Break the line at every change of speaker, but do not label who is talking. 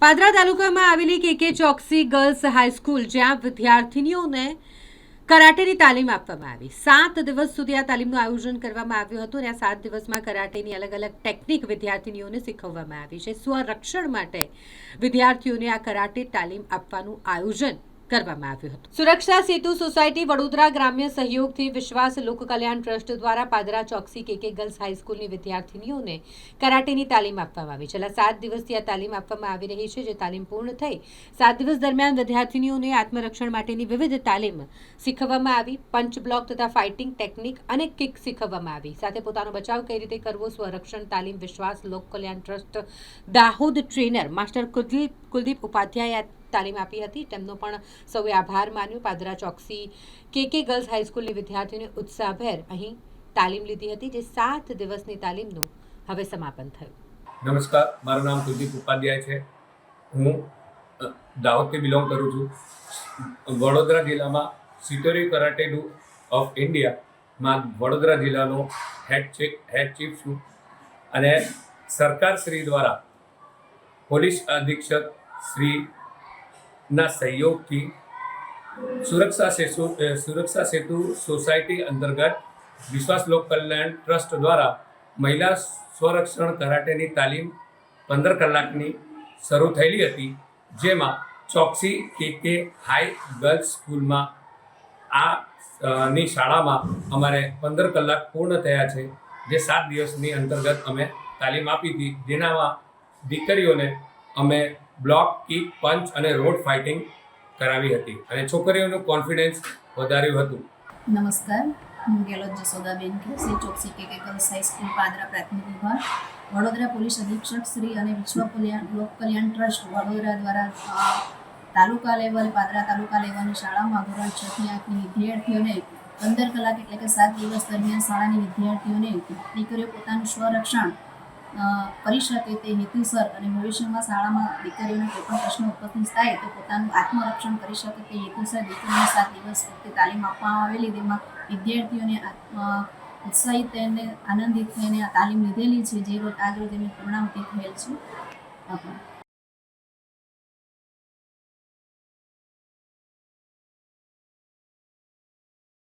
પાદરા તાલુકામાં આવેલી કે ચોકસી ગર્લ્સ હાઈસ્કૂલ, જ્યાં વિદ્યાર્થીનીઓને કરાટેની તાલીમ આપવામાં આવી। 7 દિવસ સુધી આ તાલીમનું આયોજન કરવામાં આવ્યું હતું અને આ 7 દિવસમાં કરાટેની અલગ અલગ ટેકનિક વિદ્યાર્થીનીઓને શીખવવામાં આવી છે। સ્વરક્ષણ માટે વિદ્યાર્થીઓને આ કરાટે તાલીમ આપવાનું આયોજન કરવામાં આવ્યું હતું। સુરક્ષા સેતુ સોસાયટી વડોદરા ગ્રામ્ય સહયોગથી વિશ્વાસ લોક કલ્યાણ ટ્રસ્ટ દ્વારા પાદરા ચોકસી કે ગર્લ્સ હાઈસ્કૂલની વિદ્યાર્થીનીઓને કરાટેની તાલીમ આપવામાં આવી। છેલ્લા 7 દિવસથી આ તાલીમ આપવામાં આવી રહી છે, જે તાલીમ પૂર્ણ થઈ 7 દિવસ દરમિયાન વિદ્યાર્થીનીઓને આત્મરક્ષણ માટેની વિવિધ તાલીમ શીખવવામાં આવી। પંચ બ્લોક તથા ફાઇટિંગ ટેકનિક અને કિક શીખવવામાં આવી। સાથે પોતાનો બચાવ કઈ રીતે કરવો, સ્વરક્ષણ તાલીમ Vishwas Lok Kalyan trust Dahod trainer master Kuldeep Upadhyay તાલીમ આપી હતી। તેમનો પણ સૌએ આભાર માન્યો। પાદરા ચોકસી કે ગર્લ્સ હાઈસ્કૂલની વિદ્યાર્થીઓને ઉત્સાહભેર અહીં તાલીમ લીધી હતી, જે 7 દિવસની તાલીમનું હવે સમાપન થયું।
નમસ્કાર, મારું નામ કુલદીપ ઉપાધ્યાય છે। હું દાહોદથી બિલોંગ કરું છું। વડોદરા જિલ્લામાં સિટોરી કરાટે ડુ ઓફ ઇન્ડિયામાં વડોદરા જિલ્લાનો હેડ ચીફ છું અને સરકાર શ્રી દ્વારા પોલીસ અધિક્ષક શ્રીના સહયોગથી સુરક્ષા સેતુ સોસાયટી અંતર્ગત વિશ્વાસ લોક કલ્યાણ ટ્રસ્ટ દ્વારા મહિલા સ્વરક્ષણ કરાટેની તાલીમ 15 કલાકની શરૂ થયેલી હતી, જેમાં ચોકસી કે હાઈ ગર્લ્સ સ્કૂલમાં ની શાળામાં અમારે 15 કલાક પૂર્ણ થયા છે, જે 7 દિવસની અંતર્ગત અમે તાલીમ આપી હતી, જેનામાં દીકરીઓને અમે બ્લોક, કિક, પંચ અને રોડ ફાઇટિંગ કરાવી હતી અને છોકરીઓનું કોન્ફિડન્સ વધાર્યું હતું।
નમસ્કાર, હું ગેલોત જસોદાબેન કે ચોકસી કે ગર્લ્સ હાઈસ્કૂલ પાદરા પ્રાથમિક વિભાગ વડોદરા પોલીસ અધિક્ષક શ્રી અને વિશ્વ લોક કલ્યાણ ટ્રસ્ટ વડોદરા દ્વારા તાલુકા લેવલ પાદરા તાલુકા લેવલની શાળામાં ધોરણ 6 થી 8ની વિદ્યાર્થીઓને 15 કલાક એટલે કે 7 દિવસ દરમિયાન શાળાની વિદ્યાર્થીઓને દીકરીઓ પોતાનું સ્વરક્ષણ કરી શકે તે હેતુસર અને ભવિષ્યમાં શાળામાં દીકરીઓને કોઈ પણ પ્રશ્ન ઉપસ્થિત થાય તો પોતાનું આત્મરક્ષણ કરી શકે તે હેતુસર દીકરીઓને 7 દિવસ પૂરતી તાલીમ આપવામાં આવેલી। તેમાં વિદ્યાર્થીઓને ઉત્સાહિત થઈને આનંદિત થઈને આ તાલીમ લીધેલી છે, જે આજ રોજ એમની પૂર્ણાહુતિ થયેલ છે। આભાર।